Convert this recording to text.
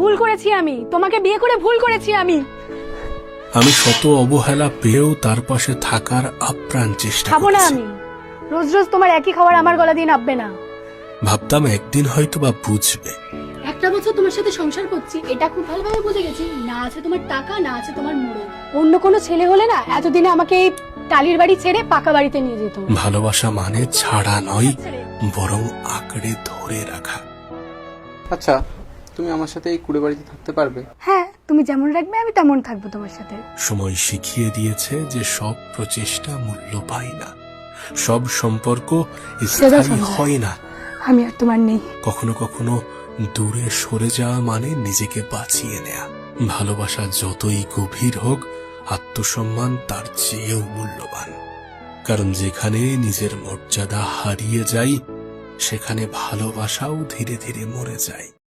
ভুল করেছি, আমি তোমাকে বিয়ে করে ভুল করেছি। আমি শত অবহেলা পেয়েও তার পাশে থাকার আপ্রাণ চেষ্টা খাবো না, করেছি। আমি রোজ রোজ তোমার একই খাবার আমার গলা দিয়ে নাববে না। ভাবতাম একদিন হয়তো বা বুঝবে। একটা বছর তোমার সাথে সংসার করছি, এটা খুব ভালোভাবে বুঝে গেছি, না আছে তোমার টাকা, না আছে তোমার মোড়ল। অন্য কোনো ছেলে হলে না এতদিনে আমাকে এই টালির বাড়ি ছেড়ে পাকা বাড়িতে নিয়ে যেত। ভালোবাসা মানে ছাড়া নয়, বরং আঁকড়ে ধরে রাখা। আচ্ছা, তুমি আমার সাথে এই কুড়ে বাড়িতে থাকতে পারবে? হ্যাঁ, তুমি যেমন রাখবে আমি তেমন থাকবো তোমার সাথে। সময় শিখিয়ে দিয়েছে যে সব প্রচেষ্টা মূল্য পায় না, সব সম্পর্ক স্থায়ী হয় না। আমি আর তোমার নেই। কখনো কখনো দূরে সরে যাওয়া মানে নিজেকে বাঁচিয়ে নেয়া। ভালোবাসা যতই গভীর হোক, আত্মসম্মান তার চেয়েও মূল্যবান। কারণ যেখানে নিজের মর্যাদা হারিয়ে যায়, সেখানে ভালোবাসাও ধীরে ধীরে মরে যায়।